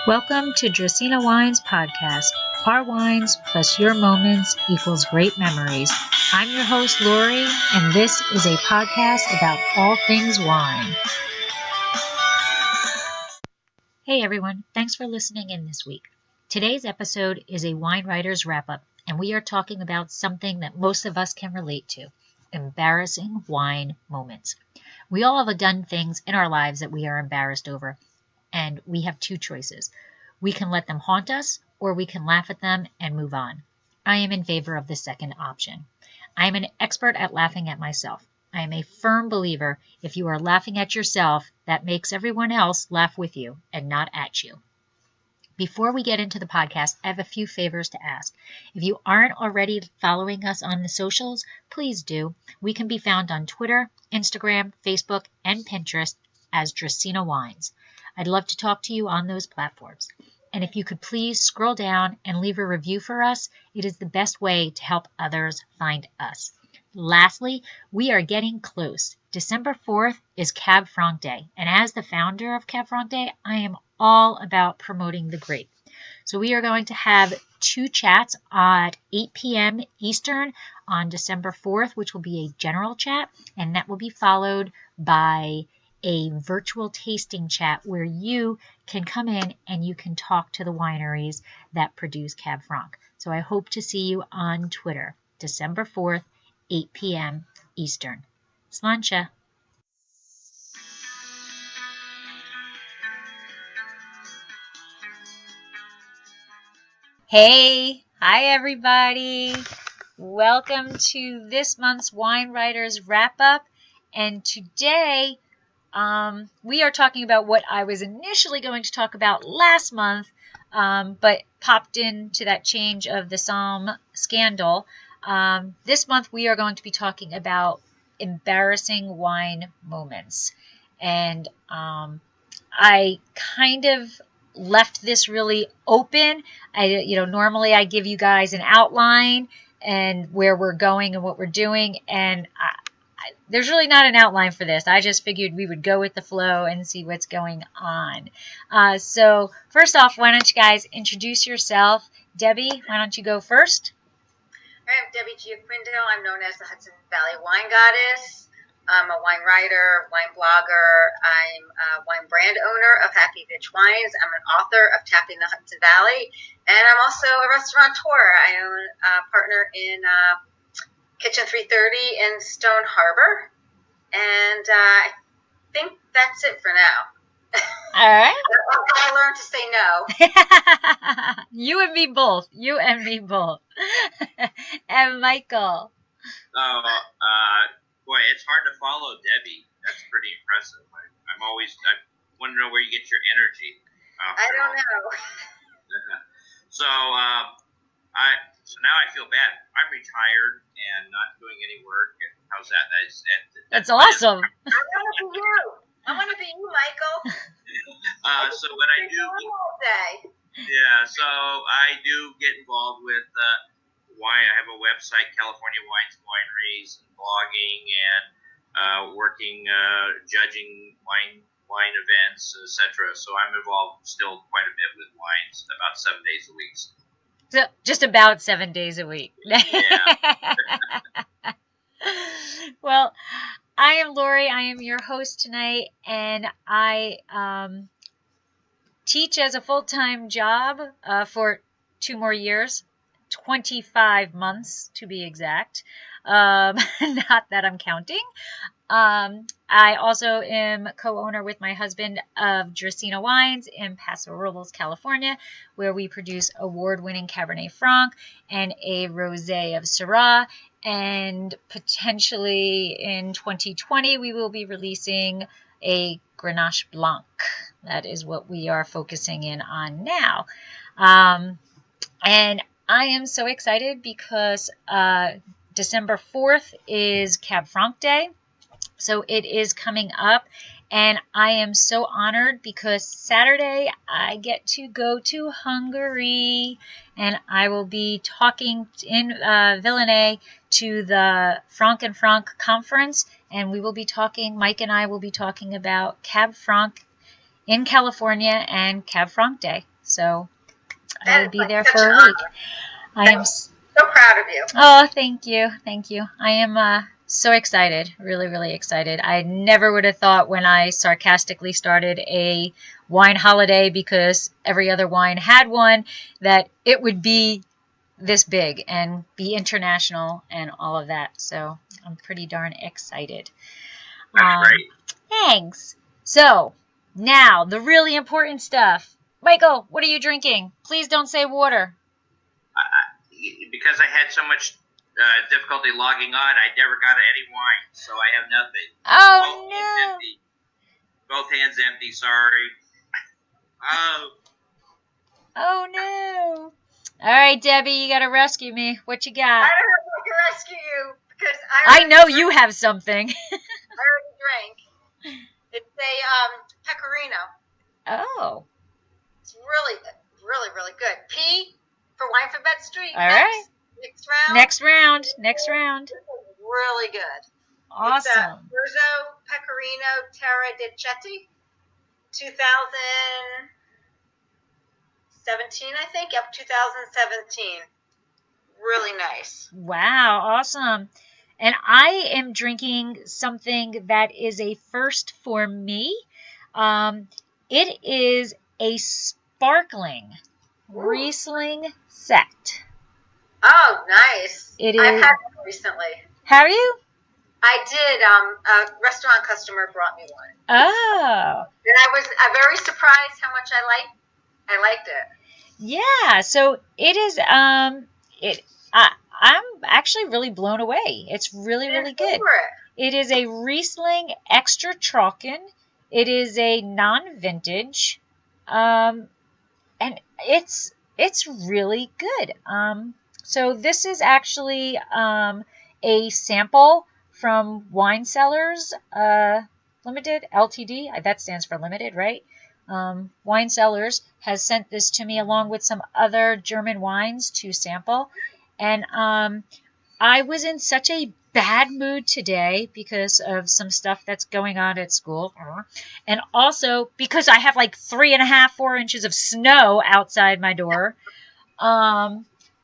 Welcome to Dracaenawines podcast. Our wines plus your moments equals great memories. I'm your host, Lori, and this is a podcast about all things wine. Hey everyone, thanks for listening in this week. Today's episode is a wine writer's wrap-up, and we are talking about something that most of us can relate to: embarrassing wine moments. We all have done things in our lives that we are embarrassed over, and we have two choices. We can let them haunt us, or we can laugh at them and move on. I am in favor of the second option. I am an expert at laughing at myself. I am a firm believer if you are laughing at yourself, that makes everyone else laugh with you and not at you. Before we get into the podcast, I have a few favors to ask. If you aren't already following us on the socials, please do. We can be found on Twitter, Instagram, Facebook, and Pinterest as Dracaenawines. I'd love to talk to you on those platforms. And if you could please scroll down and leave a review for us, it is the best way to help others find us. Lastly, we are getting close. December 4th is Cab Franc Day, and as the founder of Cab Franc Day, I am all about promoting the grape. So we are going to have two chats at 8 p.m. Eastern on December 4th, which will be a general chat, and that will be followed by a virtual tasting chat where you can come in and you can talk to the wineries that produce Cab Franc. So I hope to see you on Twitter, December 4th, 8 p.m. Eastern. Sláinte. Hey, hi everybody. Welcome to this month's Wine Writers Wrap-Up. And today we are talking about what I was initially going to talk about last month, but popped into that change of the Psalm scandal. This month we are going to be talking about embarrassing wine moments. And I kind of left this really open. Normally I give you guys an outline and where we're going and what we're doing, and there's really not an outline for this. I just figured we would go with the flow and see what's going on. So first off, why don't you guys introduce yourself? Debbie, why don't you go first? I'm Debbie Gioquindo. I'm known as the Hudson Valley Wine Goddess. I'm a wine writer, wine blogger. I'm a wine brand owner of Happy Bitch Wines. I'm an author of Tapping the Hudson Valley. And I'm also a restaurateur. I own a partner in Kitchen 330 in Stone Harbor. And I think that's it for now. All right. I learned to say no. You and me both. And Michael. Boy, it's hard to follow Debbie. That's pretty impressive. I want to know where you get your energy. I don't know. So now I feel bad. I'm retired and not doing any work. How's that? That's awesome. I want to be you, Michael. So what I do, so I do get involved with wine. I have a website, California Wines, Wineries, and blogging, and working, judging wine events, etc. So I'm involved still quite a bit with wines, about 7 days a week. So just about 7 days a week. Yeah. Well, I am Lori. I am your host tonight, and I teach as a full-time job for 2 more years, 25 months to be exact. Not that I'm counting. I also am co-owner with my husband of Dracaenawines in Paso Robles, California, where we produce award-winning Cabernet Franc and a rosé of Syrah. And potentially in 2020, we will be releasing a Grenache Blanc. That is what we are focusing in on now. And I am so excited because December 4th is Cab Franc Day. So it is coming up, and I am so honored because Saturday I get to go to Hungary, and I will be talking in Villeneuve to the Franc and Franc conference, and Mike and I will be talking about Cab Franc in California and Cab Franc Day. So That I will is be like there such for an a week. honor. I am So proud of you. Oh, thank you. Thank you. I am so excited. Really, really excited. I never would have thought when I sarcastically started a wine holiday, because every other wine had one, that it would be this big and be international and all of that. So I'm pretty darn excited. That's great. Thanks. So now the really important stuff. Michael, what are you drinking? Please don't say water. Because I had so much difficulty logging on, I never got any wine, so I have nothing. Oh, Both hands empty. Both hands empty. Sorry. Oh no. All right, Debbie, you got to rescue me. What you got? I don't know if I can rescue you because I know you have something. I already drank. It's a pecorino. Oh. It's really, really, really good. P for Wine for Bet Street. All right. Next round. Next round. This is really good. Awesome. It's Verzo Pecorino Terra di Chieti, 2017, I think. Yep, 2017. Really nice. Wow, awesome. And I am drinking something that is a first for me. It is a sparkling Riesling Sekt. Oh, nice. It I've is. had it recently. Have you? I did. A restaurant customer brought me one. Oh. And I was very surprised how much I liked it. Yeah, so it is I'm actually really blown away. It's really, really good. It is a Riesling Extra Trocken. It is a non-vintage. And it's really good. So this is actually a sample from Wine Cellars Limited, LTD. That stands for limited, right? Wine Cellars has sent this to me along with some other German wines to sample. And I was in such a bad mood today because of some stuff that's going on at school. And also because I have like 3.5, 4 inches of snow outside my door.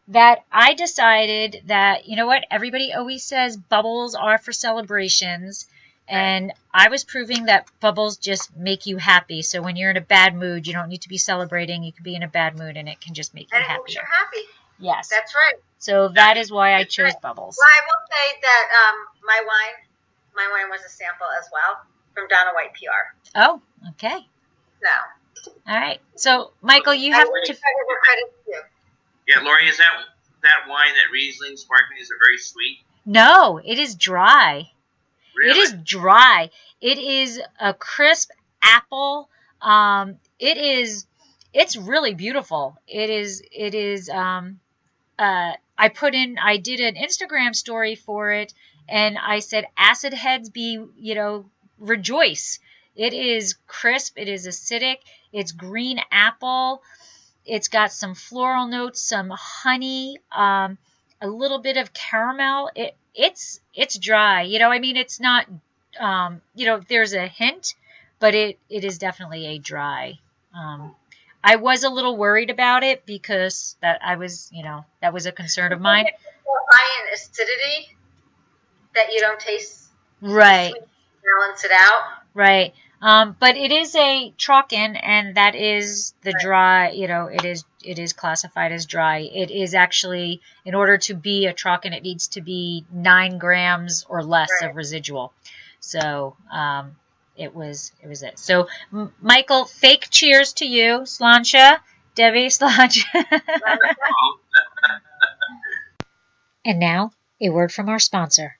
That I decided that, you know what, everybody always says bubbles are for celebrations. And I was proving that bubbles just make you happy. So when you're in a bad mood, you don't need to be celebrating. You can be in a bad mood and it can just make you happy. And it makes you happy. Yes. That's right. So that is why I chose bubbles. Well, I will say that my wine was a sample as well from Donna White PR. Oh, okay. So. All right. So, Michael, you have to... Yeah, Lori, is that wine, that Riesling sparkling, is it very sweet? No, it is dry. Really? It is dry. It is a crisp apple. It's really beautiful. I did an Instagram story for it, and I said, acid heads be, rejoice. It is crisp. It is acidic. It's green apple. It's got some floral notes, some honey, a little bit of caramel. It's dry. It's not, there's a hint, but it is definitely a dry. I was a little worried about it because that was a concern of mine. High in acidity that you don't taste. Right. Balance it out. Right. But it is a Trocken, and that is the dry, it is classified as dry. It is actually, in order to be a Trocken, it needs to be 9 grams or less of residual. So, it was it. So, Michael, fake cheers to you. Sláinte, Debbie, sláinte. And now, a word from our sponsor.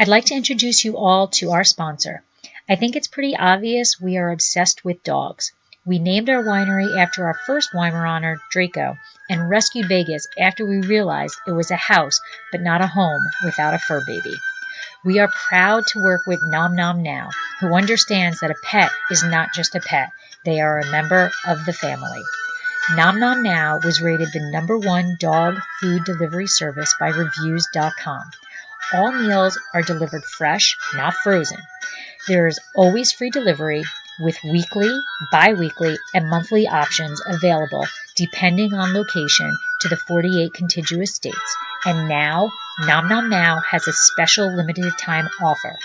I'd like to introduce you all to our sponsor. I think it's pretty obvious we are obsessed with dogs. We named our winery after our first Weimaraner, Draco, and rescued Vegas after we realized it was a house, but not a home, without a fur baby. We are proud to work with Nom Nom Now, who understands that a pet is not just a pet. They are a member of the family. Nom Nom Now was rated the #1 dog food delivery service by Reviews.com. All meals are delivered fresh, not frozen. There is always free delivery, with weekly, bi-weekly, and monthly options available depending on location to the 48 contiguous states. And now, Nom Nom Now has a special limited time offer.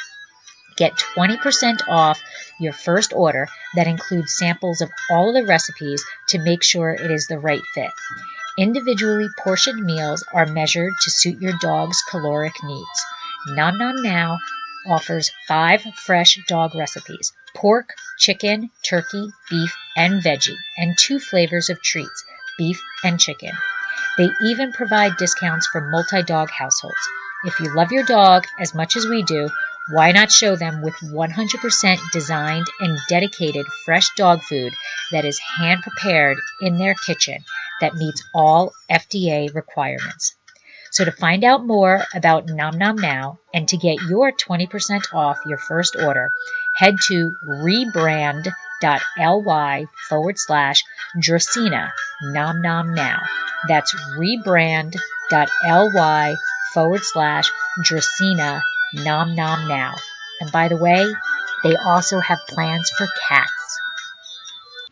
Get 20% off your first order that includes samples of all of the recipes to make sure it is the right fit. Individually portioned meals are measured to suit your dog's caloric needs. Nom Nom Now offers 5 fresh dog recipes: pork, chicken, turkey, beef, and veggie, and 2 flavors of treats, beef and chicken. They even provide discounts for multi-dog households. If you love your dog as much as we do, why not show them with 100% designed and dedicated fresh dog food that is hand-prepared in their kitchen that meets all FDA requirements? So to find out more about Nom Nom Now and to get your 20% off your first order, head to rebrand.ly/Dracena Nom Nom Now. That's rebrand.ly/Dracena Nom Nom Now. And by the way, they also have plans for cats.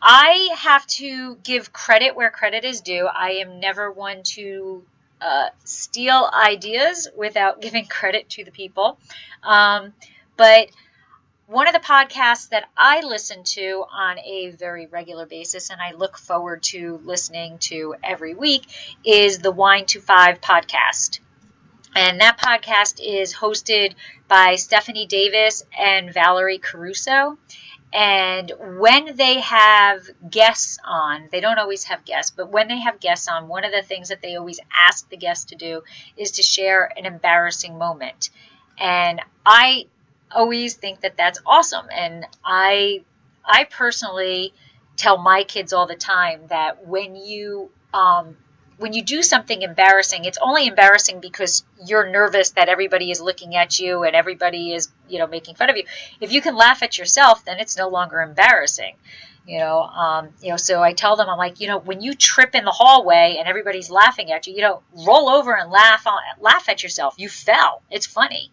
I have to give credit where credit is due. I am never one to steal ideas without giving credit to the people. But one of the podcasts that I listen to on a very regular basis, and I look forward to listening to every week, is the Wine to Five podcast. And that podcast is hosted by Stephanie Davis and Valerie Caruso. And when they have guests on, they don't always have guests, but when they have guests on, one of the things that they always ask the guests to do is to share an embarrassing moment. And I always think that that's awesome. And I personally tell my kids all the time that when you do something embarrassing, it's only embarrassing because you're nervous that everybody is looking at you and everybody is, making fun of you. If you can laugh at yourself, then it's no longer embarrassing. So I tell them, I'm like, when you trip in the hallway and everybody's laughing at you, roll over and laugh at yourself. You fell. It's funny,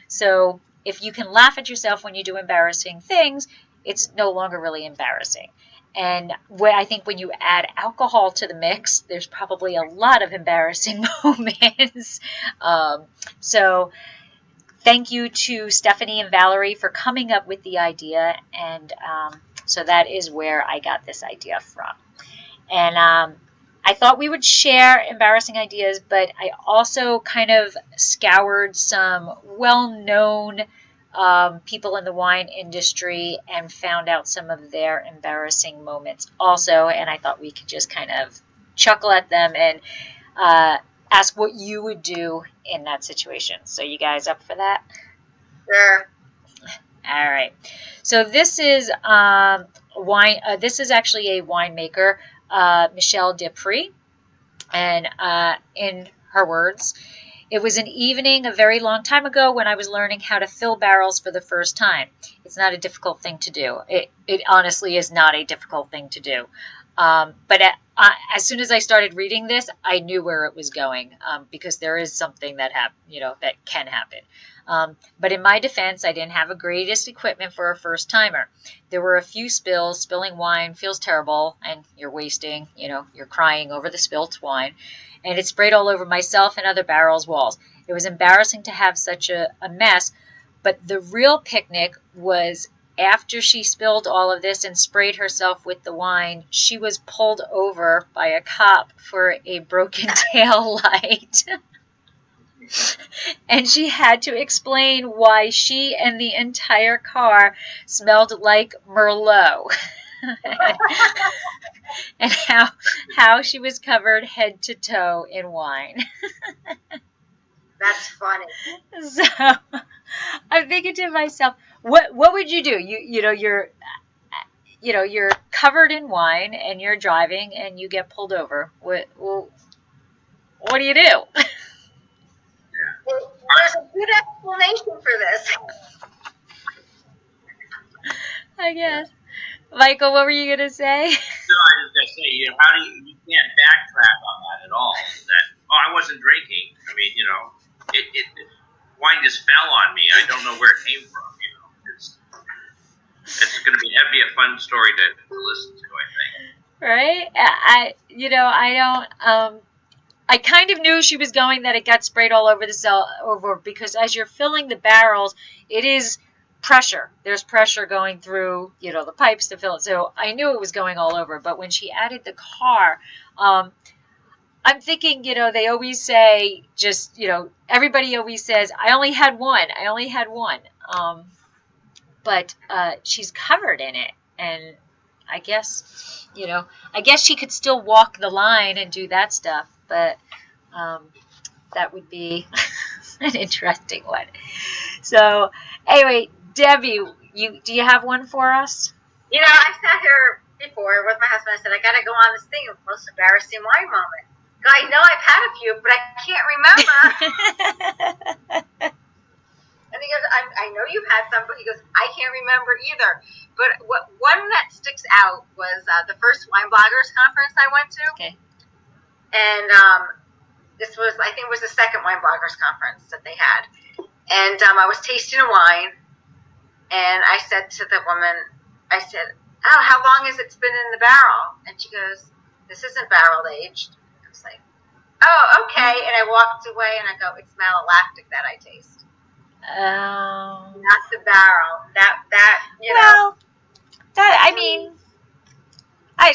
So if you can laugh at yourself when you do embarrassing things, it's no longer really embarrassing. And I think when you add alcohol to the mix, there's probably a lot of embarrassing moments. So thank you to Stephanie and Valerie for coming up with the idea. And so that is where I got this idea from. And I thought we would share embarrassing ideas, but I also kind of scoured some well-known people in the wine industry and found out some of their embarrassing moments also, and I thought we could just kind of chuckle at them and ask what you would do in that situation. So you guys up for that? Sure. All right. So this is wine. This is actually a winemaker, Michelle Dupree, and in her words, "It was an evening a very long time ago when I was learning how to fill barrels for the first time. It's not a difficult thing to do. It honestly is not a difficult thing to do. But as soon as I started reading this, I knew where it was going because there is something that that can happen. But in my defense, I didn't have the greatest equipment for a first timer. There were a few spills. Spilling wine feels terrible, and you're wasting. You're crying over the spilt wine." And it sprayed all over myself and other barrels' walls. It was embarrassing to have such a mess, but the real picnic was after she spilled all of this and sprayed herself with the wine, she was pulled over by a cop for a broken tail light. And she had to explain why she and the entire car smelled like Merlot. And how she was covered head to toe in wine. That's funny. So I'm thinking to myself, what would you do? You're covered in wine and you're driving and you get pulled over. What do you do? There's a good explanation for this. I guess. Michael, what were you going to say? No, I was going to say, you can't backtrack on that at all. I wasn't drinking. I mean, wine just fell on me. I don't know where it came from, It's going to be That'd be a fun story to listen to, I think. Right? I kind of knew she was going that it got sprayed all over the cell over because as you're filling the barrels, it is pressure. There's pressure going through, the pipes to fill it. So I knew it was going all over. But when she added the car, I'm thinking, they always say everybody always says, I only had one. But she's covered in it. And I guess she could still walk the line and do that stuff. But that would be an interesting one. So anyway, Debbie, do you have one for us? I sat here before with my husband. I said, I got to go on this thing of most embarrassing wine moment. I know I've had a few, but I can't remember. And he goes, I know you've had some, but he goes, I can't remember either. But one that sticks out was the first wine bloggers conference I went to. Okay. And this was, I think it was the second wine bloggers conference that they had. And I was tasting a wine, and I said to the woman, I said, oh, how long has it been in the barrel? And she goes, this isn't barrel aged. I was like, oh, okay. And I walked away, and I go, it's malolactic that I taste. Oh. Not the barrel.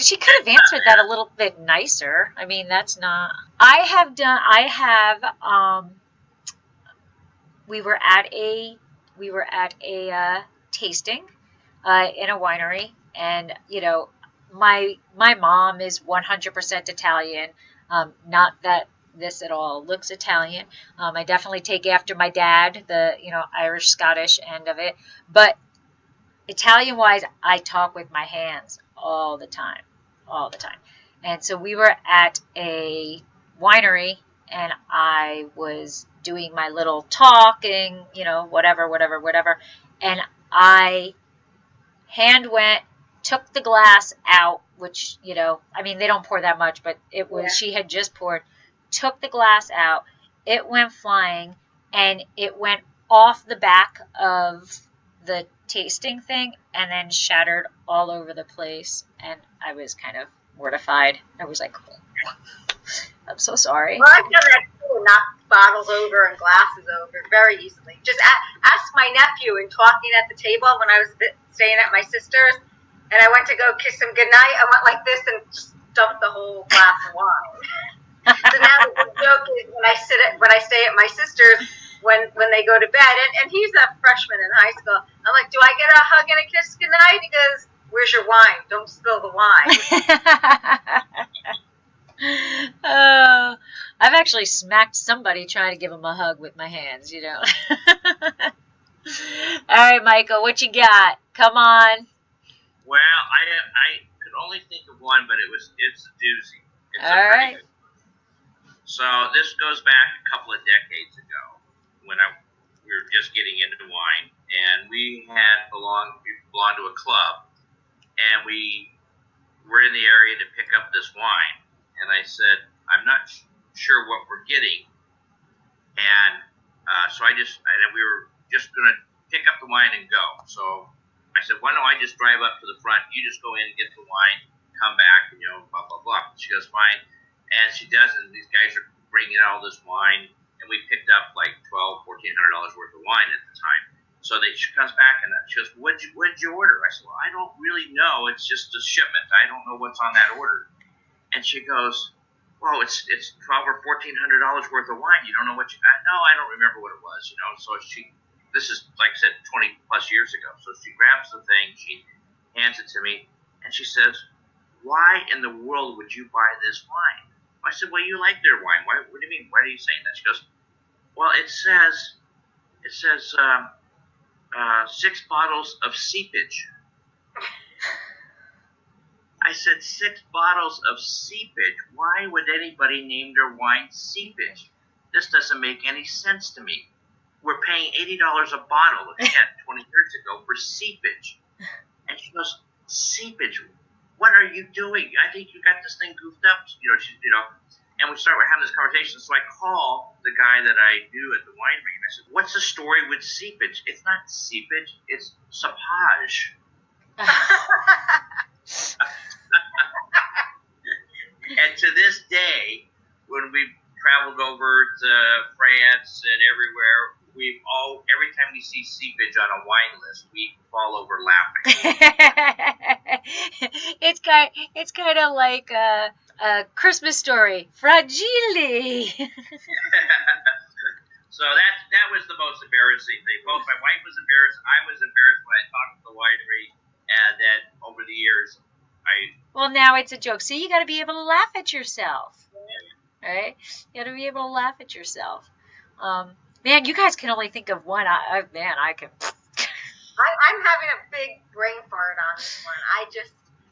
She could have answered that a little bit nicer. I mean, that's not. We were at a tasting in a winery, and my mom is 100% Italian. Not that this at all looks Italian. I definitely take after my dad, the Irish Scottish end of it, but Italian wise, I talk with my hands all the time. And so we were at a winery, and I was doing my little talking, whatever, and I took the glass out, which they don't pour that much, but it was she had just poured, took the glass out, it went flying, and it went off the back of the tasting thing and then shattered all over the place, and I was kind of mortified. I was like, oh, I'm so sorry. Well, I've done that too, knocked bottles over and glasses over very easily. Just ask my nephew in talking at the table when I was staying at my sister's, and I went to go kiss him goodnight. I went like this and just dumped the whole glass of wine. So now the joke is when I stay at my sister's, when they go to bed, and he's a freshman in high school, I'm like, do I get a hug and a kiss goodnight? He goes, where's your wine? Don't spill the wine. Oh, I've actually smacked somebody trying to give him a hug with my hands, All right, Michael, what you got? Come on. Well, I could only think of one, but it's a doozy. It's all right. Good one. So this goes back a couple of decades ago when we were just getting into wine, and we belonged to a club, and we were in the area to pick up this wine, and I said, I'm not sure what we're getting, and so we were just going to pick up the wine and go. So I said, why don't I just drive up to the front, you just go in and get the wine, come back, and blah, blah, blah. She goes, fine. And she does, and these guys are bringing out all this wine, and we picked up like $1,200, $1,400 worth of wine at the time. So she comes back, and she goes, what'd you order? I said, well, I don't really know. It's just a shipment. I don't know what's on that order. And she goes, well, it's $1,200 or $1,400 worth of wine. You don't know what no, I don't remember what it was, So this is, like I said, 20 plus years ago. So she grabs the thing, she hands it to me, and she says, why in the world would you buy this wine? I said, well, you like their wine. What do you mean? Why are you saying that? She goes, well, it says 6 bottles of seepage. I said, 6 bottles of seepage? Why would anybody name their wine seepage? This doesn't make any sense to me. We're paying $80 a bottle, again, 20 years ago, for seepage. And she goes, seepage? What are you doing? I think you got this thing goofed up. And we started having this conversation. So I call the guy that I knew at the winery, and I said, what's the story with seepage? It's not seepage, it's sapage. And to this day, when we've traveled over to France and everywhere, every time we see seepage on a wine list, we fall over laughing. It's kind of like a Christmas Story, Fragile. So that was the most embarrassing thing. Both my wife was embarrassed, I was embarrassed when I talked to the winery, and then over the years, Well, now it's a joke. See, you got to be able to laugh at yourself, right? You got to be able to laugh at yourself. Man, you guys can only think of one. I can. I'm having a big brain fart on this one.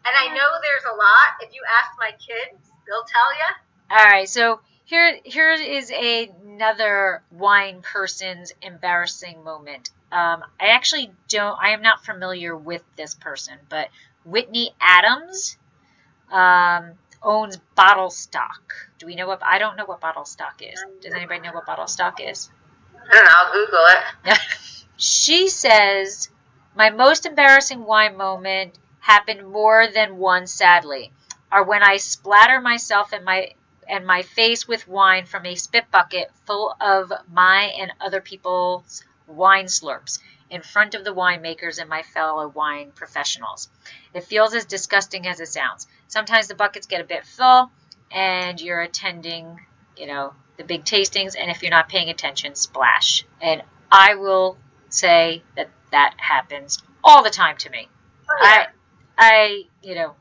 And I know there's a lot. If you ask my kids, they'll tell you. All right, so here is another wine person's embarrassing moment. I am not familiar with this person, but Whitney Adams owns Bottle Stock. Do we know what? I don't know what Bottle Stock is. Does anybody know what Bottle Stock is? I don't know. I'll Google it. She says, my most embarrassing wine moment happened more than once, sadly, are when I splatter myself and my face with wine from a spit bucket full of my and other people's wine slurps in front of the winemakers and my fellow wine professionals. It feels as disgusting as it sounds. Sometimes the buckets get a bit full and you're attending, the big tastings, and if you're not paying attention, splash. And I will say that happens all the time to me. Oh, yeah.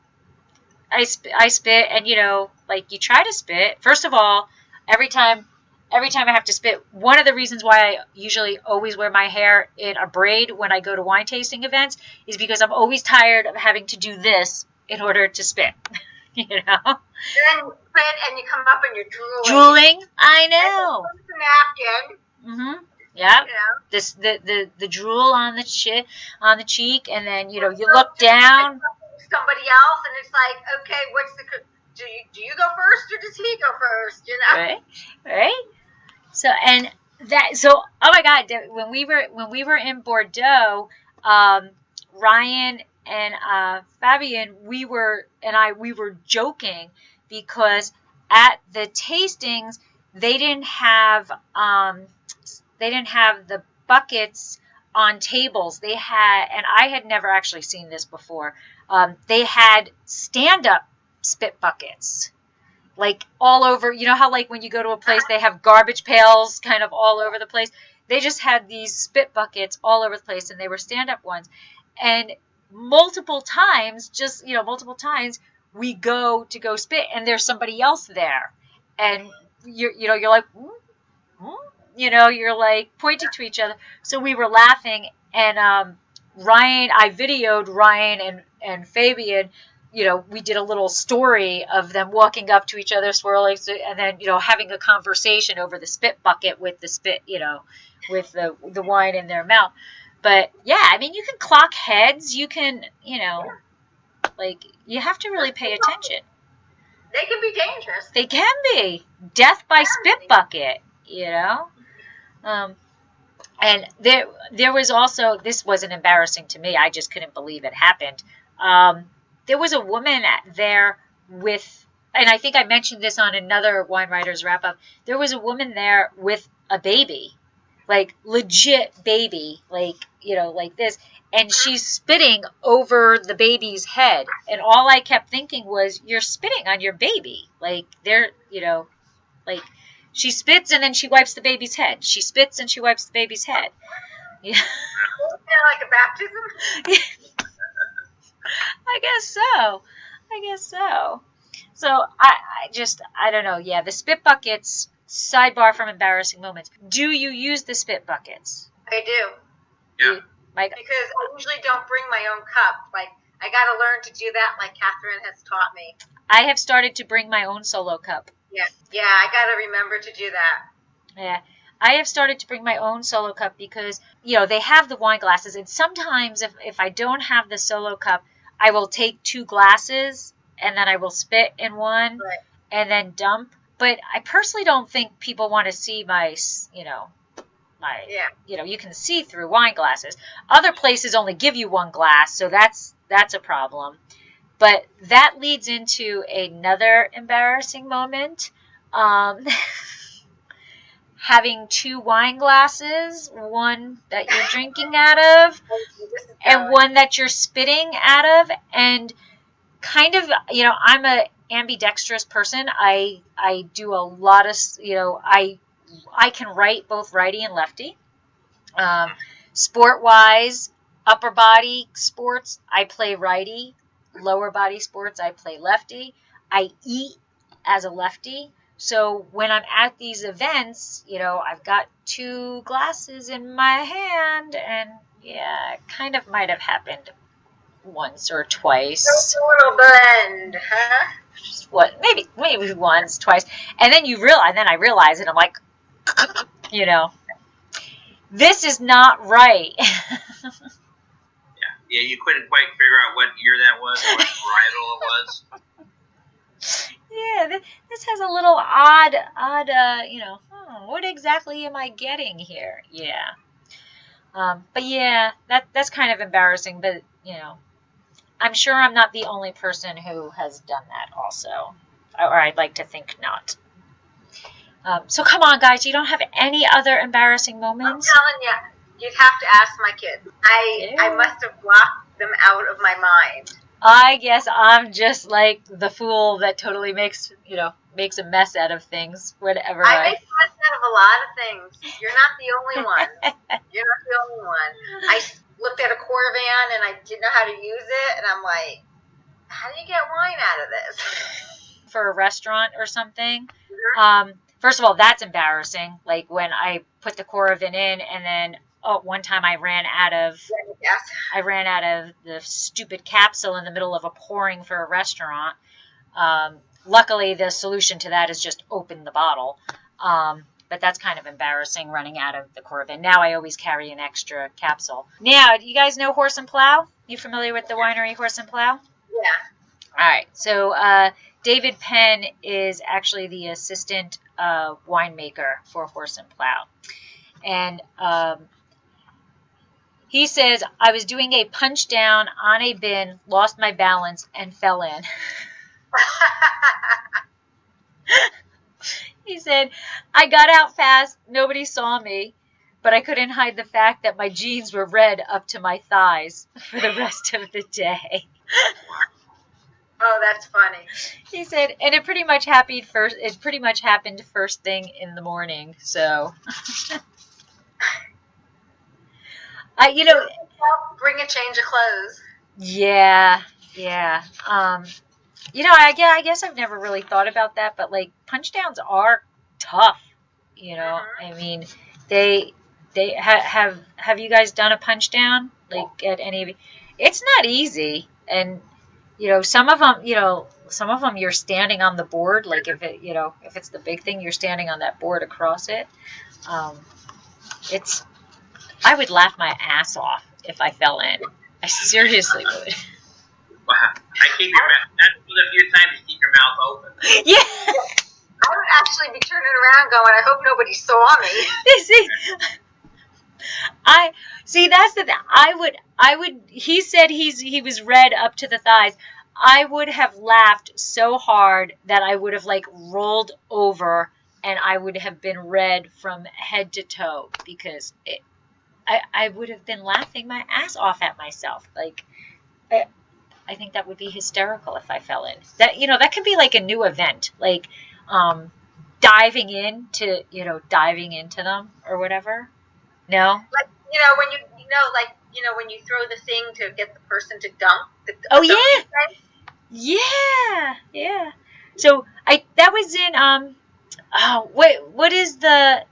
I spit, and like you try to spit. First of all, every time I have to spit, one of the reasons why I usually always wear my hair in a braid when I go to wine tasting events is because I'm always tired of having to do this in order to spit. And then you spit and you come up and you're drooling. Drooling? I know. And the napkin. Mm-hmm. Yeah. The drool on the cheek, and then you look down. Somebody else, and it's like, okay, do you go first or does he go first? Right. So oh my God, when we were in Bordeaux, Ryan and Fabian, we were joking because at the tastings they didn't have the buckets on tables. They had, and I had never actually seen this before. They had stand-up spit buckets, like all over. You know how like when you go to a place they have garbage pails kind of all over the place? They just had these spit buckets all over the place, and they were stand-up ones. And multiple times we go spit, and there's somebody else there, and you're like, you're like pointing to each other. So we were laughing, and I videoed Ryan and Fabian. We did a little story of them walking up to each other, swirling, and then having a conversation over the spit bucket with the spit, with the wine in their mouth. But yeah, I mean, you can clock heads. You can, like you have to really pay attention. They can be dangerous. They can be. Death by spit bucket. And there was also, this wasn't embarrassing to me, I just couldn't believe it happened. There was a woman there with, and I think I mentioned this on another Wine Writers Wrap-Up, there was a woman there with a baby, like legit baby, like this, and she's spitting over the baby's head, and all I kept thinking was, you're spitting on your baby, like like she spits and then she wipes the baby's head. She spits and she wipes the baby's head. Yeah. Like a baptism? I guess so. So I don't know. Yeah, the spit buckets, sidebar from embarrassing moments. Do you use the spit buckets? I do. Yeah. Because I usually don't bring my own cup. Like, I got to learn to do that like Catherine has taught me. I have started to bring my own solo cup. Yeah, I got to remember to do that. Yeah, I have started to bring my own solo cup because, they have the wine glasses. And sometimes if I don't have the solo cup, I will take 2 glasses and then I will spit in one and then dump. But I personally don't think people want to see my, you can see through wine glasses. Other places only give you 1 glass, so that's that's a problem. But that leads into another embarrassing moment. Having 2 wine glasses, one that you're drinking out of and one that you're spitting out of, and kind of, I'm a ambidextrous person. I do a lot of, I can write both righty and lefty. Sport-wise, upper body sports, I play righty. Lower body sports, I play lefty. I eat as a lefty. So when I'm at these events, I've got 2 glasses in my hand, and yeah, it kind of might have happened once or twice. Just a little blend, huh? Just maybe once, twice, and then I realize it. I'm like, this is not right. Yeah, you couldn't quite figure out what year that was, or what varietal it was. Yeah, this has a little odd, what exactly am I getting here? Yeah. But yeah, that's kind of embarrassing, but, I'm sure I'm not the only person who has done that also, or I'd like to think not. So come on, guys, you don't have any other embarrassing moments? I'm telling you, you'd have to ask my kids. I must have blocked them out of my mind. I guess I'm just like the fool that totally makes a mess out of things. Whatever. I make a mess out of a lot of things. You're not the only one. You're not the only one. I looked at a Coravan and I didn't know how to use it, and I'm like, how do you get wine out of this? For a restaurant or something. Mm-hmm. First of all, that's embarrassing. Like when I put the Coravan in, and then one time I ran out of the stupid capsule in the middle of a pouring for a restaurant. Luckily, the solution to that is just open the bottle. But that's kind of embarrassing, running out of the Coravan. Now I always carry an extra capsule. Now, do you guys know Horse and Plow? You familiar with the winery Horse and Plow? Yeah. All right. So David Penn is actually the assistant winemaker for Horse and Plow. And he says, I was doing a punch down on a bin, lost my balance, and fell in. He said, I got out fast, nobody saw me, but I couldn't hide the fact that my jeans were red up to my thighs for the rest of the day. Oh, that's funny. He said, and it pretty much happened first thing in the morning, so... bring a change of clothes. Yeah. I guess I've never really thought about that, but like punch downs are tough. Mm-hmm. I mean, they have you guys done a punch down like at any? It's not easy, and some of them you're standing on the board. Like if it's the big thing, you're standing on that board across it. I would laugh my ass off if I fell in. I seriously would. Wow. That's one of the few times you keep your mouth open. Yeah. I would actually be turning around going, I hope nobody saw me. That's the thing. I would, he said he was red up to the thighs. I would have laughed so hard that I would have like rolled over and I would have been red from head to toe because I would have been laughing my ass off at myself. Like, I think that would be hysterical if I fell in. That could be like a new event, like diving into them or whatever. No? Like, when you throw the thing to get the person to dump. Yeah. So that was in what is the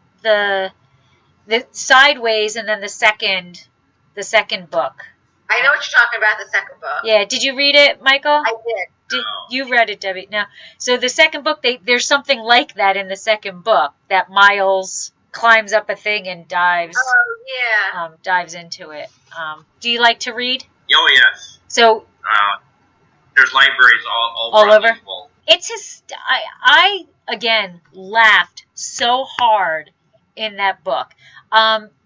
Sideways and then the second book. I know what you're talking about, the second book. Yeah, did you read it, Michael? I did. You read it, Debbie? No. So the second book, there's something like that in the second book, that Miles climbs up a thing and dives. Oh, yeah. Dives into it. Do you like to read? Oh, yes. So there's libraries all over. It's I again laughed so hard in that book.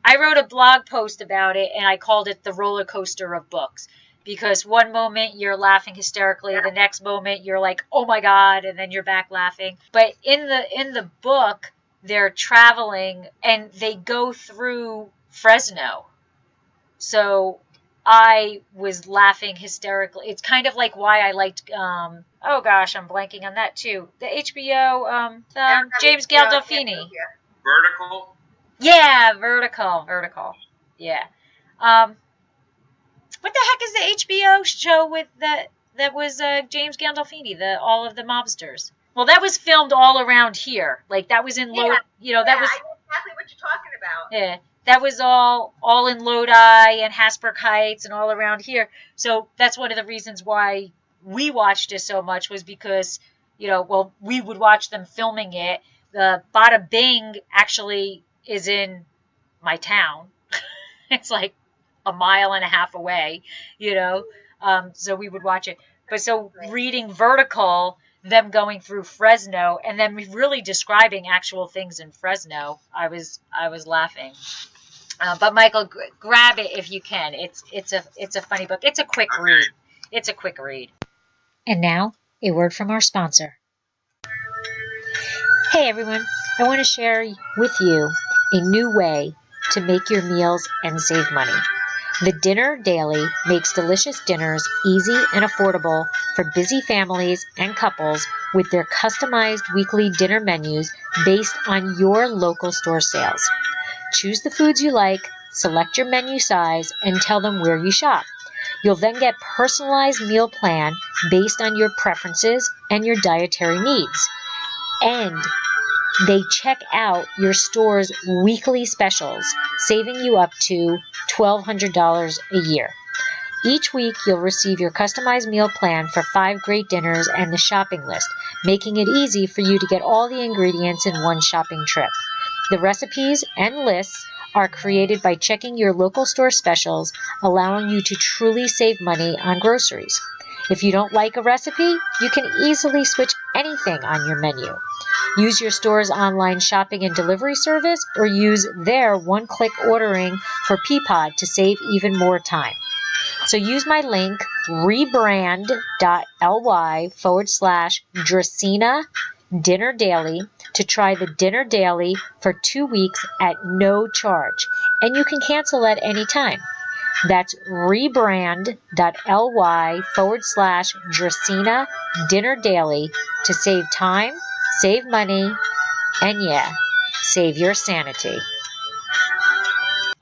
I wrote a blog post about it, and I called it The Roller Coaster of Books. because one moment you're laughing hysterically, the next moment you're like, oh my God, and then you're back laughing. But in the book, they're traveling and they go through Fresno. So I was laughing hysterically. It's kind of like why I liked, oh gosh, I'm blanking on that too. The HBO, James Gandolfini. Vertical? Yeah, Vertical. Yeah. What the heck is the HBO show with that was James Gandolfini, all of the mobsters? Well, that was filmed all around here. Like that was in Lodi, that was I know exactly what you're talking about. Yeah. That was all in Lodi and Hasbrook Heights and all around here. So that's one of the reasons why we watched it so much, was because, we would watch them filming it. The Bada Bing actually is in my town. It's like a mile and a half away, so we would watch it. But so reading Vertical, them going through Fresno and then really describing actual things in Fresno, I was laughing. But Michael, grab it if you can. It's a funny book. It's a quick read. It's a quick read. And now, a word from our sponsor. Hey everyone, I want to share with you a new way to make your meals and save money. The Dinner Daily makes delicious dinners easy and affordable for busy families and couples with their customized weekly dinner menus based on your local store sales. Choose the foods you like, select your menu size, and tell them where you shop. You'll then get personalized meal plan based on your preferences and your dietary needs. And they check out your store's weekly specials, saving you up to $1,200 a year. Each week, you'll receive your customized meal plan for 5 great dinners and the shopping list, making it easy for you to get all the ingredients in one shopping trip. The recipes and lists are created by checking your local store specials, allowing you to truly save money on groceries. If you don't like a recipe, you can easily switch anything on your menu. Use your store's online shopping and delivery service, or use their one-click ordering for Peapod to save even more time. So use my link, rebrand.ly/Dracena Dinner Daily, to try the Dinner Daily for 2 weeks at no charge, and you can cancel at any time. That's rebrand.ly/Dracena Dinner Daily to save time, save money, and save your sanity.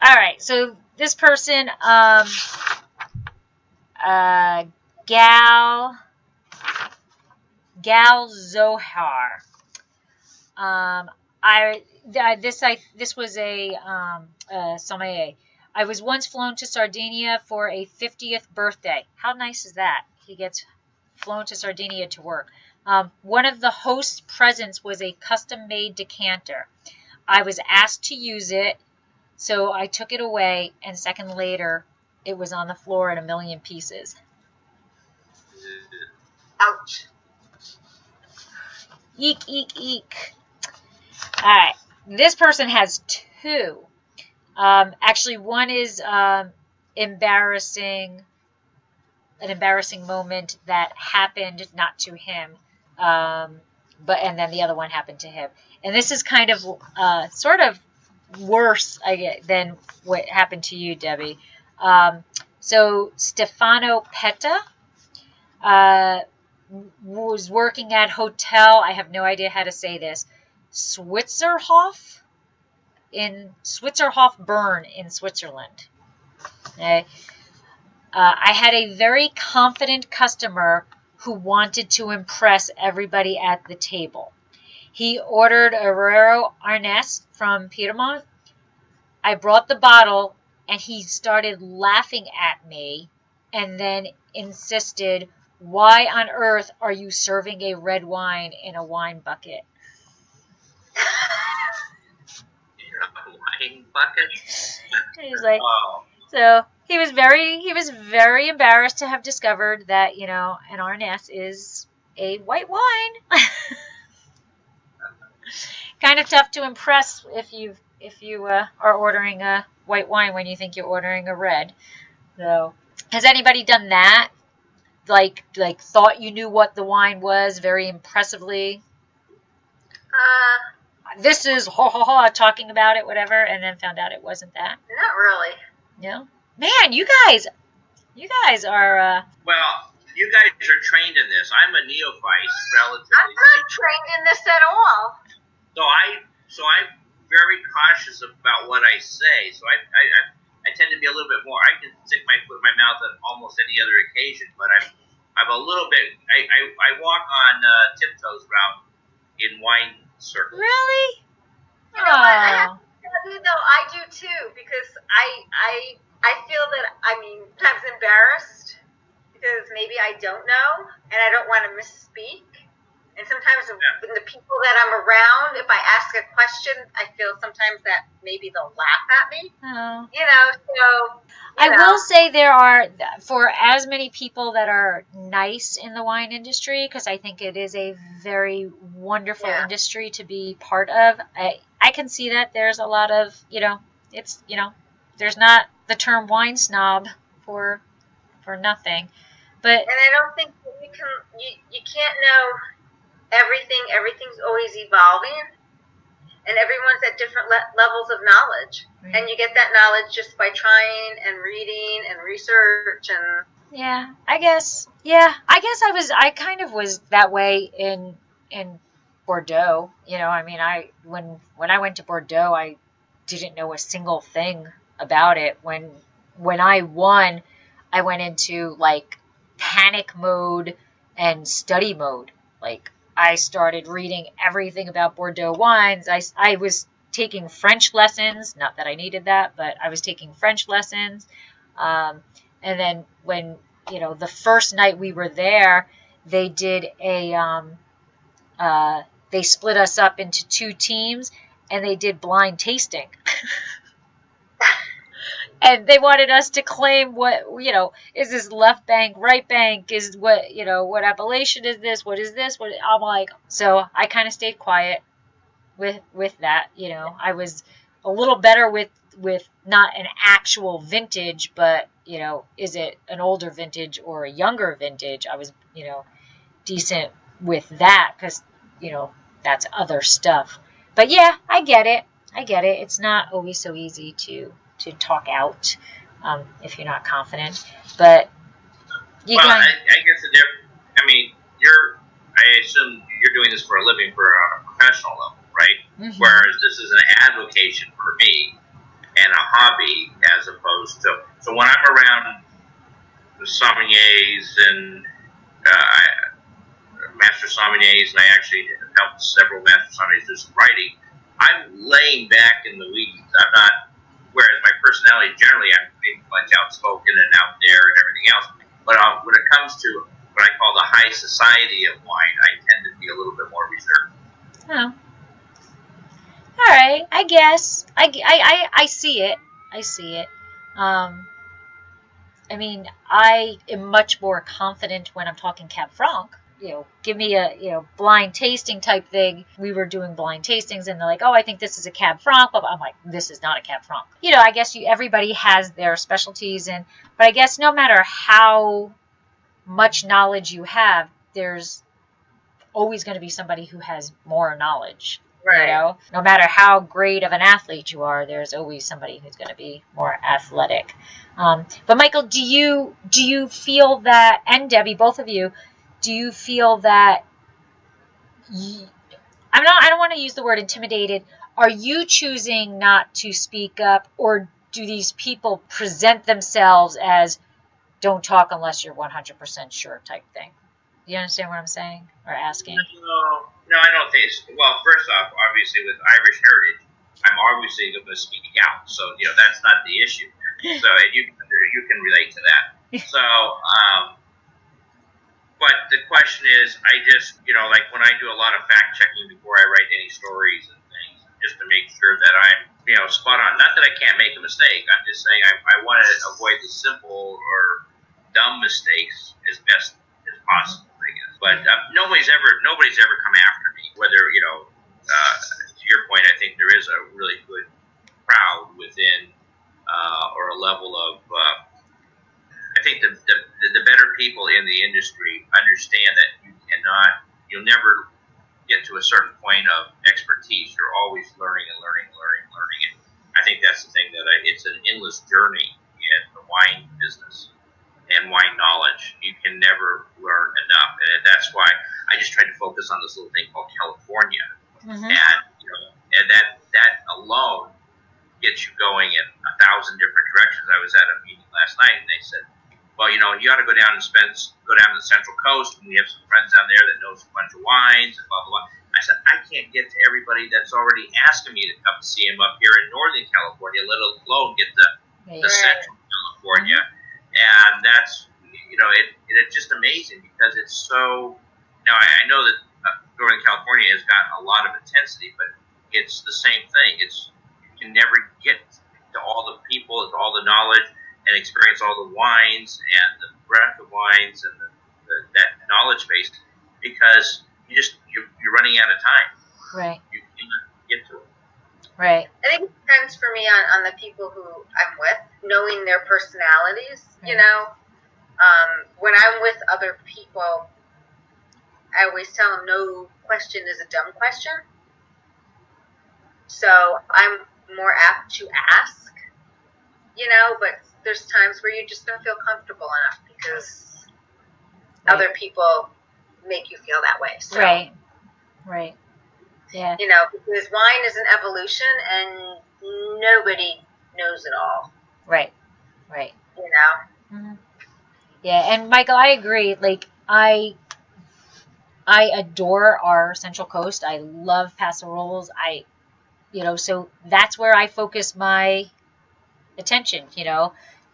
All right, so this person, Gal Zohar. This was a sommelier. I was once flown to Sardinia for a 50th birthday. How nice is that? He gets flown to Sardinia to work. One of the host's presents was a custom-made decanter. I was asked to use it, so I took it away, and a second later, it was on the floor in a million pieces. Ouch. Eek, eek, eek. All right. This person has 2. Actually, one is an embarrassing moment that happened not to him, and then the other one happened to him. And this is kind of sort of worse, than what happened to you, Debbie. So Stefano Petta was working at hotel. I have no idea how to say this. Switzerhof Bern in Switzerland. Okay. I had a very confident customer who wanted to impress everybody at the table. He ordered a Rero Arnese from Piedmont. I brought the bottle, and he started laughing at me and then insisted, "Why on earth are you serving a red wine in a wine bucket?" Wine bucket? He's like, So he was very embarrassed to have discovered that, an Arnese is a white wine. Kind of tough to impress if you are ordering a white wine when you think you're ordering a red. So Has anybody done that? Like thought you knew what the wine was very impressively? This is talking about it, whatever, and then found out it wasn't that. Not really. No, man, you guys are. Well, you guys are trained in this. I'm a neophyte, relatively. I'm not trained in this at all. So I'm very cautious about what I say. So I tend to be a little bit more. I can stick my foot in my mouth on almost any other occasion, but I'm a little bit. I walk on tiptoes around in wine circles. Really? You know what? I have to tell you though, I do too, because I feel that sometimes embarrassed because maybe I don't know and I don't want to misspeak. And sometimes when the people that I'm around, if I ask a question, I feel sometimes that maybe they'll laugh at me. Oh. You know, so. I will say there are, for as many people that are nice in the wine industry, because I think it is a very wonderful industry to be part of. I can see that there's a lot of, there's not the term wine snob for nothing. But, and I don't think you can't know everything. Everything's always evolving. And everyone's at different levels of knowledge. Right. And you get that knowledge just by trying and reading and research and... I guess I kind of was that way in Bordeaux. When I went to Bordeaux, I didn't know a single thing about it. When I won, I went into like panic mode and study mode. Like, I started reading everything about Bordeaux wines. I was taking French lessons. Not that I needed that, but I was taking French lessons. And then when, the first night we were there, they did they split us up into 2 teams and they did blind tasting. And they wanted us to claim what, is this left bank, right bank, is what, what appellation is this, what is this, what, I'm like, so I kind of stayed quiet with that, I was a little better with not an actual vintage, but, is it an older vintage or a younger vintage? I was, decent with that because, that's other stuff. But yeah, I get it. It's not always so easy to talk out if you're not confident, but I guess I assume you're doing this for a living for a professional level, right? Mm-hmm. Whereas this is an avocation for me and a hobby as opposed to. So when I'm around the sommeliers and master sommeliers, and I actually helped several master sommeliers do some writing, I'm laying back in the weeds. I'm not. Whereas my personality, generally, I'm much outspoken and out there and everything else. But when it comes to what I call the high society of wine, I tend to be a little bit more reserved. Oh. All right. I guess. I see it. I am much more confident when I'm talking Cab Franc. Give me a, blind tasting type thing. We were doing blind tastings and they're like, oh, I think this is a Cab Franc. But I'm like, this is not a Cab Franc. I guess everybody has their specialties. But I guess no matter how much knowledge you have, there's always going to be somebody who has more knowledge. Right. No matter how great of an athlete you are, there's always somebody who's going to be more athletic. But Michael, do you feel that, and Debbie, both of you, do you feel that I don't want to use the word intimidated. Are you choosing not to speak up, or do these people present themselves as don't talk unless you're 100% sure type thing? Do you understand what I'm saying or asking? No, I don't think so. Well, first off, obviously with Irish heritage, I'm obviously going to speak out. So, that's not the issue. So, and you can relate to that. So, but the question is, I just, like when I do a lot of fact checking before I write any stories and things, just to make sure that I'm, spot on. Not that I can't make a mistake. I'm just saying I want to avoid the simple or dumb mistakes as best as possible, I guess. But nobody's ever come after me. Whether, to your point, I think there is a really good crowd within or a level of I think the better people in the industry understand that you'll never get to a certain point of expertise. You're always learning and learning and learning and learning. And I think that's the thing it's an endless journey in the wine business and wine knowledge. You can never learn enough, and that's why I just try to focus on this little thing called California, and that alone gets you going in 1,000 different directions. I was at a meeting last night, and they said, well, you ought to go down to the Central Coast, and we have some friends down there that knows a bunch of wines, and blah, blah, blah. I said, I can't get to everybody that's already asking me to come see him up here in Northern California, let alone get to the Central California. And that's, it's just amazing because it's so, I know that Northern California has gotten a lot of intensity, but it's the same thing. You can never get to all the people, to all the knowledge, and experience all the wines and the breadth of wines and that knowledge base because you're running out of time. Right. You cannot get to it. Right. I think it depends for me on the people who I'm with, knowing their personalities. Right. When I'm with other people, I always tell them no question is a dumb question. So I'm more apt to ask, but there's times where you just don't feel comfortable enough because other people make you feel that way. So, Right. Yeah. Because wine is an evolution and nobody knows it all. Right. Mm-hmm. Yeah, and Michael, I agree. Like, I adore our Central Coast. I love Paso Robles. So that's where I focus my attention.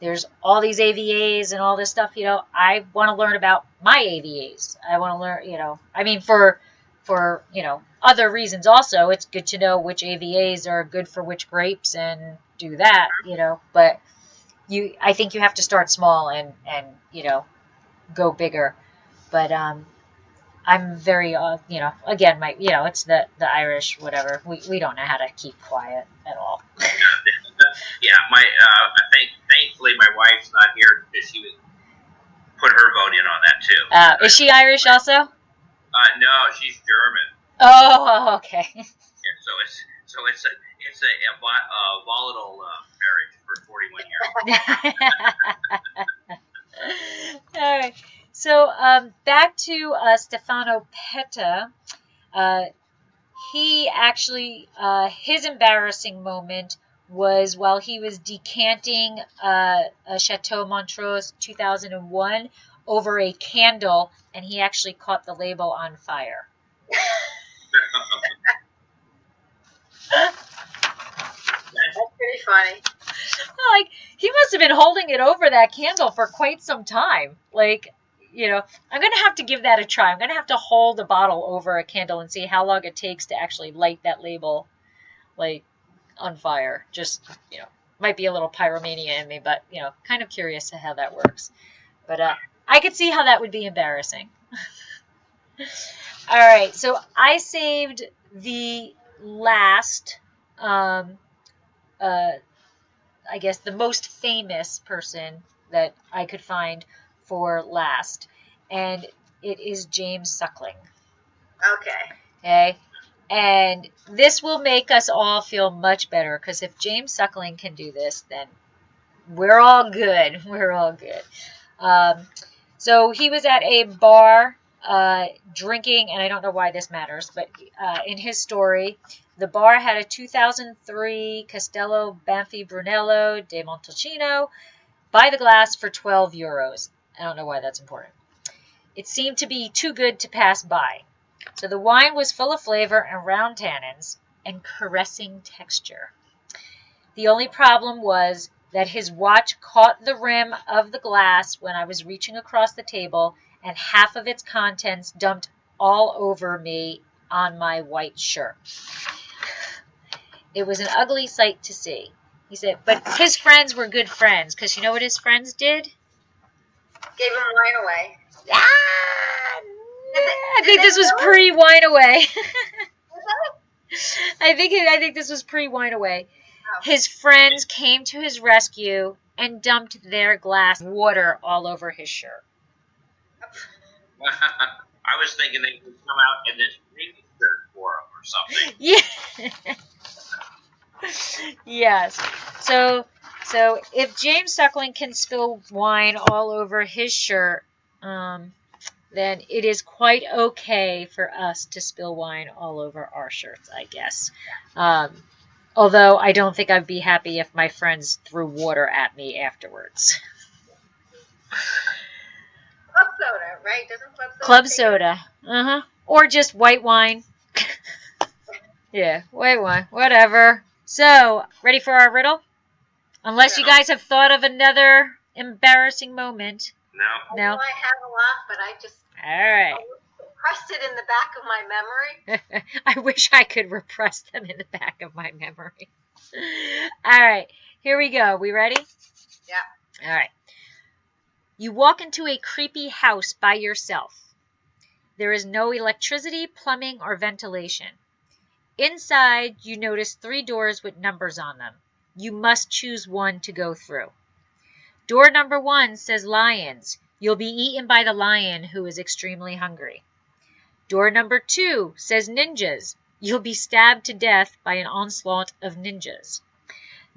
There's all these AVAs and all this stuff. I want to learn about my AVAs. I want to learn. For other reasons also. It's good to know which AVAs are good for which grapes and do that. But I think you have to start small and go bigger. But I'm very again it's the Irish whatever. We don't know how to keep quiet at all. Yeah, I think thankfully my wife's not here because she would put her vote in on that too. Is she Irish also? No, she's German. Oh, okay. Yeah, so it's a volatile marriage for 41 years. All right. So back to Stefano Petta. He actually his embarrassing moment was while he was decanting a Chateau Montrose 2001 over a candle, and he actually caught the label on fire. That's pretty funny. Like, he must have been holding it over that candle for quite some time. Like, I'm going to have to give that a try. I'm going to have to hold a bottle over a candle and see how long it takes to actually light that label, on fire. Just, might be a little pyromania in me, but, kind of curious to how that works. But I could see how that would be embarrassing. All right, so I saved the last, I guess the most famous person that I could find for last, and it is James Suckling. Okay, and this will make us all feel much better, because if James Suckling can do this, then we're all good. So he was at a bar drinking, and I don't know why this matters, but in his story, the bar had a 2003 Castello Banfi Brunello de Montalcino by the glass for €12. I don't know why that's important. It seemed to be too good to pass by. So the wine was full of flavor and round tannins and caressing texture. The only problem was that his watch caught the rim of the glass when I was reaching across the table, and half of its contents dumped all over me on my white shirt. It was an ugly sight to see. He said, but his friends were good friends, because you know what his friends did? Gave him wine away. I think this was pre-wine away. I think this was pre-wine away. His friends came to his rescue and dumped their glass of water all over his shirt. I was thinking they would come out in this green shirt for him or something. Yeah. Yes. So if James Suckling can spill wine all over his shirt, then it is quite okay for us to spill wine all over our shirts, I guess. Although I don't think I'd be happy if my friends threw water at me afterwards. Club soda, right? Doesn't club soda? Uh-huh. Or just white wine. Yeah, white wine. Whatever. So, ready for our riddle? Unless you guys have thought of another embarrassing moment. No. I know I have a lot, but I just repressed it in the back of my memory. I wish I could repress them in the back of my memory. All right, here we go. We ready? Yeah. All right. You walk into a creepy house by yourself. There is no electricity, plumbing, or ventilation. Inside, you notice 3 doors with numbers on them. You must choose one to go through. Door number 1 says lions. You'll be eaten by the lion who is extremely hungry. Door number 2 says ninjas. You'll be stabbed to death by an onslaught of ninjas.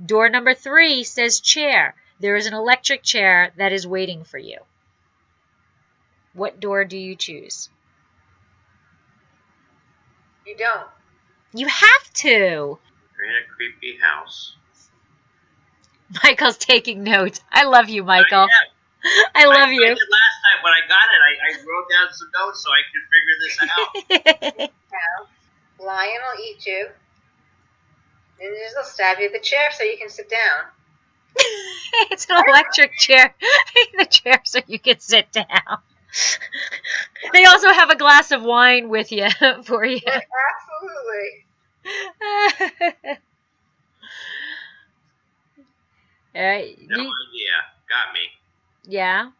Door number 3 says chair. There is an electric chair that is waiting for you. What door do you choose? You don't. You have to. You're in a creepy house. Michael's taking notes. I love you, Michael. I love you. I did last time when I got it. I wrote down some notes so I could figure this out. Lion will eat you. Ninjas will stab you with the chair so you can sit down. It's an electric chair. The chair so you can sit down. They also have a glass of wine with you for you. Absolutely. All right. No idea. Got me. Yeah.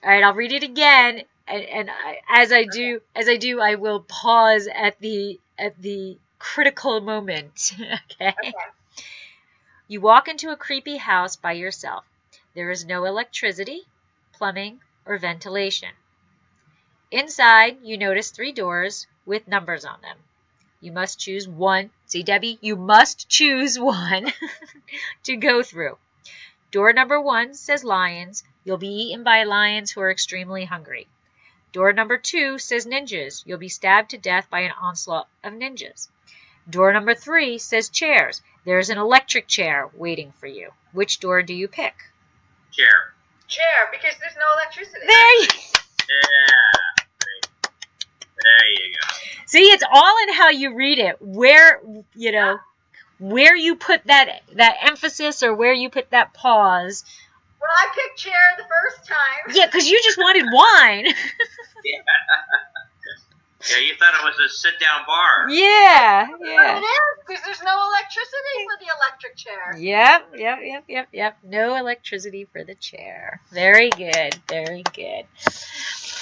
All right. I'll read it again, and as I do, I will pause at the critical moment. Okay. You walk into a creepy house by yourself. There is no electricity, plumbing, or ventilation. Inside, you notice 3 doors with numbers on them. You must choose one. See, Debbie, you must choose one to go through. Door number 1 says lions. You'll be eaten by lions who are extremely hungry. Door number 2 says ninjas. You'll be stabbed to death by an onslaught of ninjas. Door number 3 says chairs. There's an electric chair waiting for you. Which door do you pick? Chair. Chair, because there's no electricity. There you Yeah. There you go. See, it's all in how you read it. Where, where you put that emphasis or where you put that pause. Well, I picked chair the first time. Yeah, because you just wanted wine. Yeah. Yeah, you thought it was a sit-down bar. Yeah. It is, because there's no electricity for the electric chair. Yep. No electricity for the chair. Very good.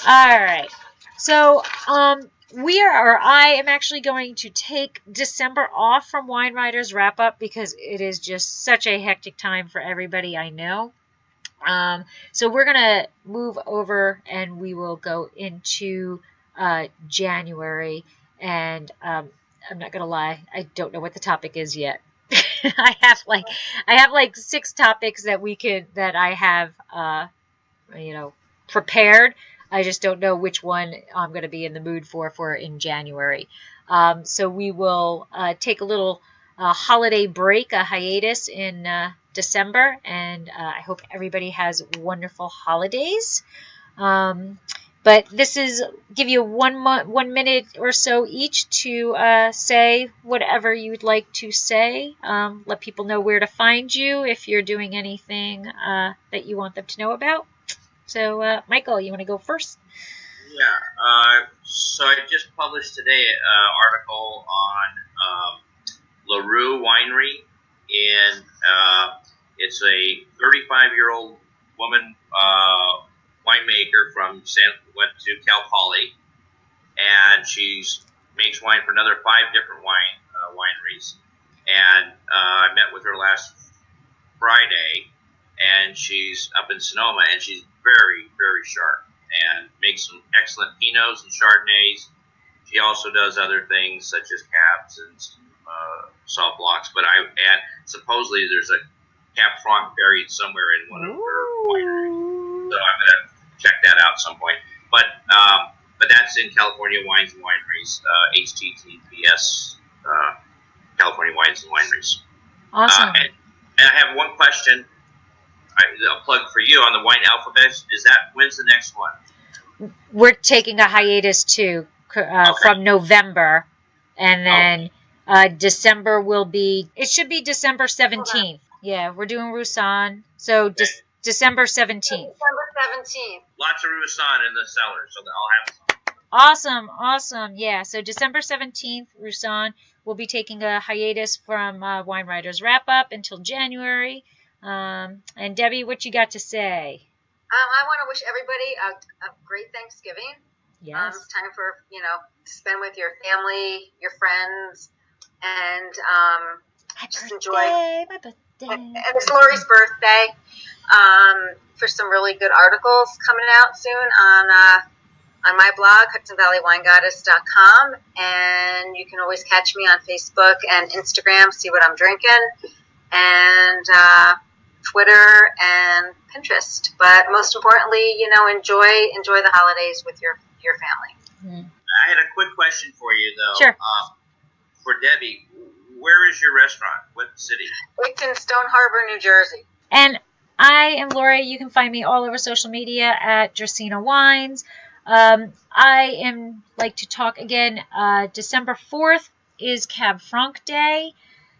All right. So, I am actually going to take December off from Wine Writers Wrap-Up because it is just such a hectic time for everybody I know. So we're going to move over and we will go into January, and I'm not gonna lie, I don't know what the topic is yet. I have like 6 topics that I have prepared. I just don't know which one I'm going to be in the mood for in January. So we will take a little holiday break, a hiatus in December, and I hope everybody has wonderful holidays. But this is give you 1 minute or so each to say whatever you'd like to say. Let people know where to find you if you're doing anything that you want them to know about. So, Michael, you want to go first? Yeah. So I just published today an article on LaRue Winery, and it's a 35-year-old woman winemaker went to Cal Poly, and she makes wine for another 5 different wineries. And I met with her last Friday, and she's up in Sonoma, and she's very, very sharp and makes some excellent Pinots and Chardonnays. She also does other things such as cabs and salt blocks. But supposedly there's a Cab Franc buried somewhere in one of her wineries, so I'm going to check that out at some point. But that's in California Wines and Wineries, HTTPS, California Wines and Wineries. Awesome. And I have one question. A plug for you on the wine alphabet. When's the next one? We're taking a hiatus too, from November, and then December will be. It should be December 17th. Yeah, we're doing Roussanne, so December 17th. December 17th. Lots of Roussanne in the cellar, so I'll have some. Awesome. Yeah, so December 17th, Roussanne. We'll be taking a hiatus from Wine Writers Wrap-Up until January. And Debbie, what you got to say? I want to wish everybody a great Thanksgiving. Yes. It's time for, to spend with your family, your friends, and just enjoy. My birthday. And it's Lori's birthday. For some really good articles coming out soon on my blog, HudsonValleyWineGoddess.com, and you can always catch me on Facebook and Instagram, see what I'm drinking, and Twitter and Pinterest. But most importantly, enjoy the holidays with your family. I had a quick question for you, though. Sure. For Debbie, where is your restaurant? What city? It's in Stone Harbor, New Jersey. And I am Lori. You can find me all over social media at Dracaenawines. I am like to talk again. December 4th is Cab Franc Day.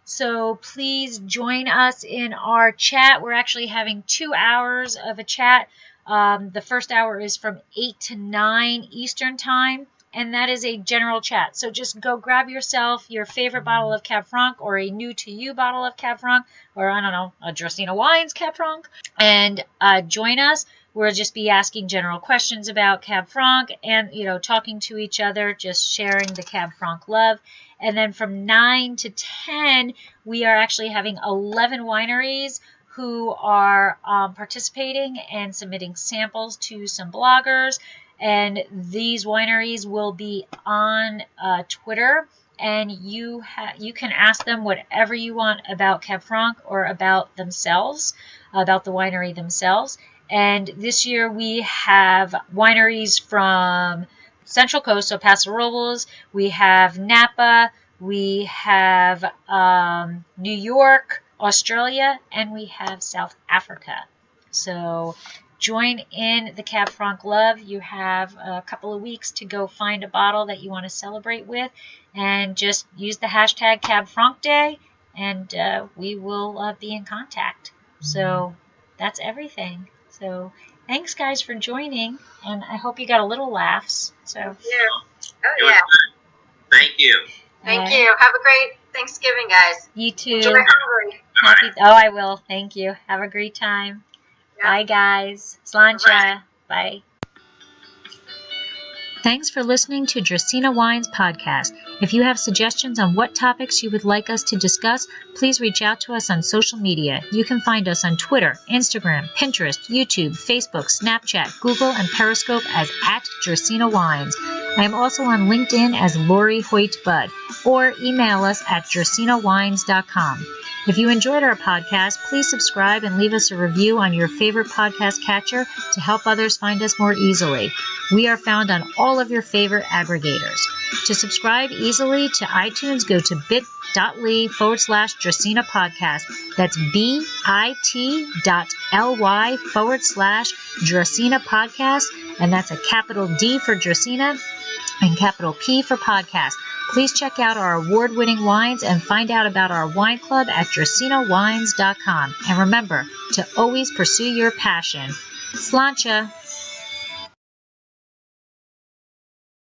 So please join us in our chat. We're actually having 2 hours of a chat. The first hour is from 8 to 9 Eastern Time, and that is a general chat. So just go grab yourself your favorite bottle of Cab Franc or a new-to-you bottle of Cab Franc, or I don't know, a Dracaenawines Cab Franc, and join us. We'll just be asking general questions about Cab Franc and, talking to each other, just sharing the Cab Franc love. And then from 9 to 10, we are actually having 11 wineries who are participating and submitting samples to some bloggers. And these wineries will be on Twitter, and you can ask them whatever you want about Cab Franc or about themselves, about the winery themselves. And this year we have wineries from Central Coast, so Paso Robles, we have Napa, we have New York, Australia, and we have South Africa. So join in the Cab Franc love. You have a couple of weeks to go find a bottle that you want to celebrate with, and just use the hashtag Cab Franc Day, and we will be in contact. So that's everything. So thanks, guys, for joining, and I hope you got a little laughs. So yeah. Oh, yeah. Thank you. Thank you. Have a great Thanksgiving, guys. You too. Enjoy hungry. I will. Thank you. Have a great time. Yeah. Bye, guys. Slancha. Bye. Thanks for listening to Dracaenawines podcast. If you have suggestions on what topics you would like us to discuss, please reach out to us on social media. You can find us on Twitter, Instagram, Pinterest, YouTube, Facebook, Snapchat, Google, and Periscope as @Dracaenawines. I am also on LinkedIn as Lori Hoyt Budd, or email us at dracaenawines.com. If you enjoyed our podcast, please subscribe and leave us a review on your favorite podcast catcher to help others find us more easily. We are found on all of your favorite aggregators. To subscribe easily to iTunes, go to bit.ly/Dracaena podcast. That's bit.ly/Dracaena podcast. And that's a capital D for Dracaena and capital P for podcast. Please check out our award-winning wines and find out about our wine club at dracaenawines.com. And remember to always pursue your passion. Slancha.